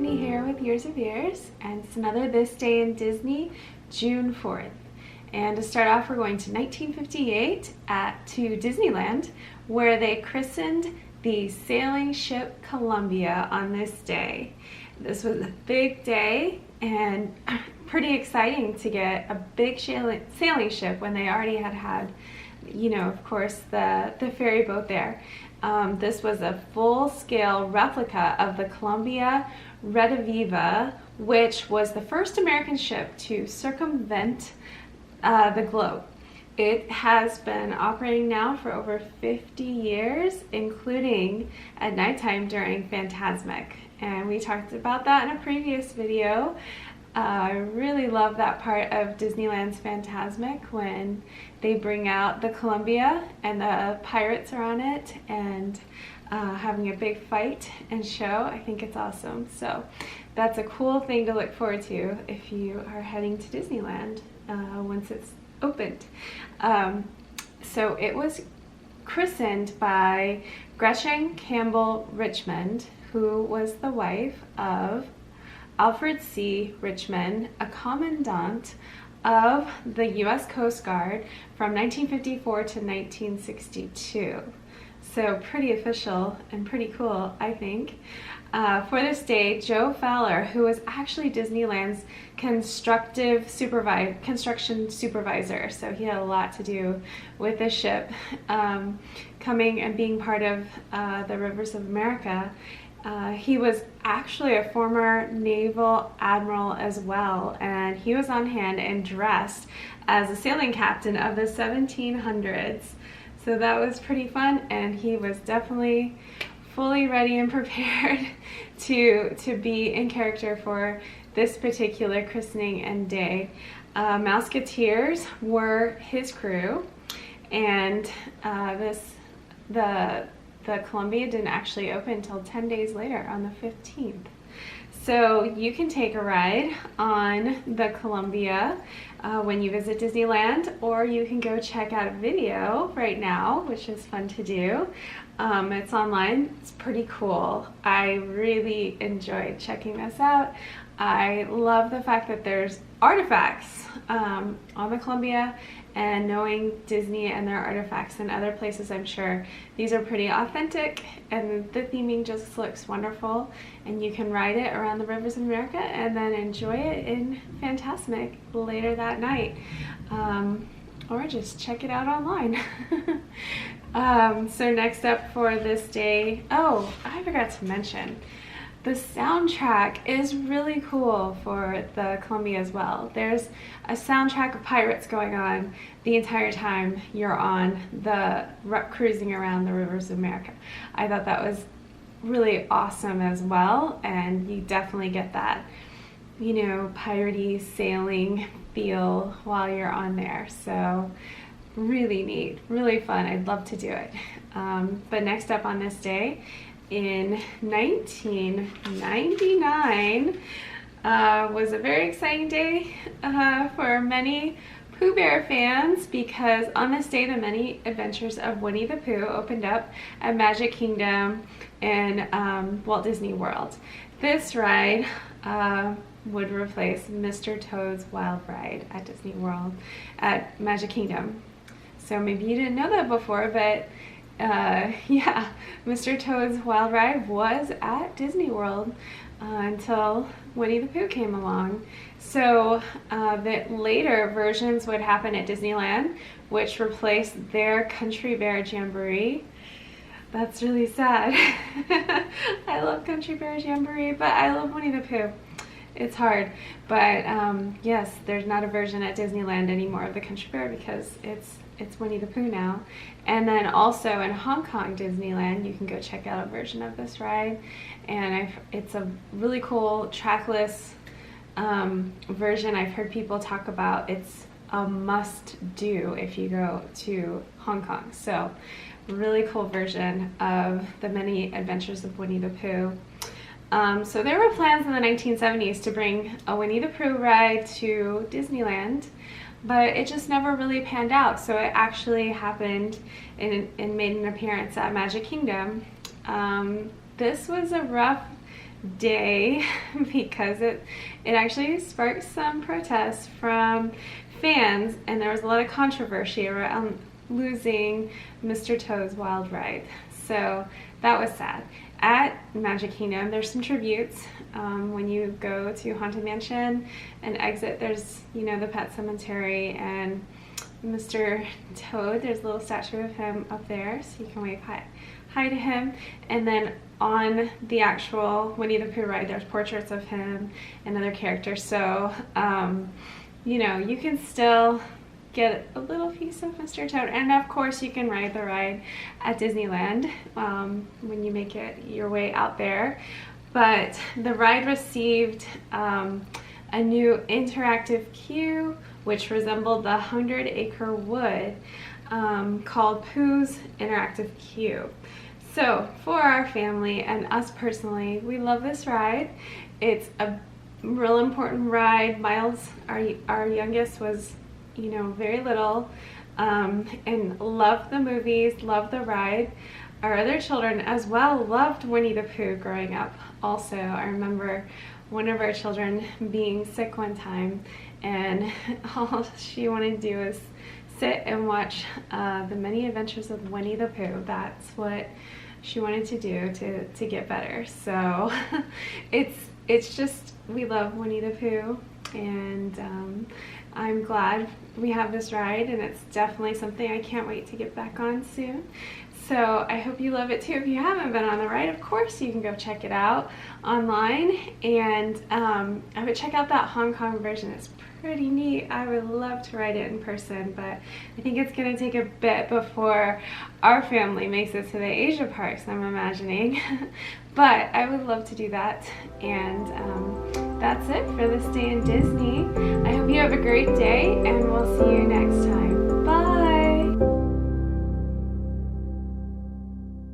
Winnie here with Years of Years, and it's another This Day in Disney, June 4th. And to start off, we're going to 1958 to Disneyland, where they christened the sailing ship Columbia on this day. This was a big day and pretty exciting to get a big sailing ship when they already had, you know, of course, the ferry boat there. This was a full-scale replica of the Columbia Rediviva, which was the first American ship to circumvent the globe. It has been operating now for over 50 years, including at nighttime during Fantasmic. And we talked about that in a previous video. I really love that part of Disneyland's Fantasmic when they bring out the Columbia and the pirates are on it and having a big fight and show. I think it's awesome. So that's a cool thing to look forward to if you are heading to Disneyland once it's opened. So it was christened by Gretchen Campbell Richmond, who was the wife of Alfred C. Richmond, a commandant of the U.S. Coast Guard from 1954 to 1962. So pretty official and pretty cool, I think. For this day, Joe Fowler, who was actually Disneyland's construction supervisor, so he had a lot to do with the ship, coming and being part of the Rivers of America. He was actually a former naval admiral as well, and he was on hand and dressed as a sailing captain of the 1700s. So that was pretty fun, and he was definitely fully ready and prepared to be in character for this particular christening and day. Mousketeers were his crew, and the Columbia didn't actually open until 10 days later on the 15th. So you can take a ride on the Columbia when you visit Disneyland, or you can go check out a video right now, which is fun to do. It's online. It's pretty cool. I really enjoyed checking this out. I love the fact that there's artifacts on the Columbia, and knowing Disney and their artifacts in other places, I'm sure these are pretty authentic, and the theming just looks wonderful, and you can ride it around the Rivers of America and then enjoy it in Fantasmic later that night, or just check it out online. So next up for this day, oh, I forgot to mention, the soundtrack is really cool for the Columbia as well. There's a soundtrack of pirates going on the entire time you're on the cruising around the Rivers of America. I thought that was really awesome as well, and you definitely get that, you know, piratey sailing feel while you're on there. So really neat, really fun. I'd love to do it. But next up on this day, in 1999, was a very exciting day for many Pooh Bear fans, because on this day the many adventures of Winnie the Pooh opened up at Magic Kingdom and Walt Disney World. This ride would replace Mr. Toad's Wild Ride at Disney World at Magic Kingdom. So maybe you didn't know that before, but yeah, Mr. Toad's Wild Ride was at Disney World until Winnie the Pooh came along. So that later versions would happen at Disneyland, which replaced their Country Bear Jamboree. That's really sad. I love Country Bear Jamboree, but I love Winnie the Pooh. It's hard, but yes, there's not a version at Disneyland anymore of the Country Bear because it's Winnie the Pooh now. And then also in Hong Kong Disneyland, you can go check out a version of this ride, and it's a really cool trackless version. I've heard people talk about it's a must-do if you go to Hong Kong. So really cool version of the many adventures of Winnie the Pooh. So there were plans in the 1970s to bring a Winnie the Pooh ride to Disneyland, but it just never really panned out. So it actually happened and made an appearance at Magic Kingdom this was a rough day because it actually sparked some protests from fans, and there was a lot of controversy around losing Mr. Toad's Wild Ride. So that was sad. At Magic Kingdom, there's some tributes. When you go to Haunted Mansion and exit, there's, you know, the pet cemetery, and Mr. Toad, there's a little statue of him up there, so you can wave hi to him. And then on the actual Winnie the Pooh ride, there's portraits of him and other characters. So, you know, you can still get a little piece of Mr. Toad. And of course, you can ride the ride at Disneyland when you make it your way out there. But the ride received a new interactive queue, which resembled the 100-acre wood, called Pooh's Interactive Queue. So for our family and us personally, we love this ride. It's a real important ride. Miles, our youngest, was, you know, very little, and loved the movies, loved the ride. Our other children as well loved Winnie the Pooh growing up also. I remember one of our children being sick one time, and all she wanted to do was sit and watch the many adventures of Winnie the Pooh. That's what she wanted to do to get better. So it's just, we love Winnie the Pooh, and I'm glad we have this ride, and it's definitely something I can't wait to get back on soon. So I hope you love it too. If you haven't been on the ride, of course you can go check it out online, and I would check out that Hong Kong version. It's pretty neat. I would love to ride it in person, but I think it's going to take a bit before our family makes it to the Asia parks, I'm imagining. But I would love to do that, and that's it for this day in Disney. I hope you have a great day, and we'll see you next time.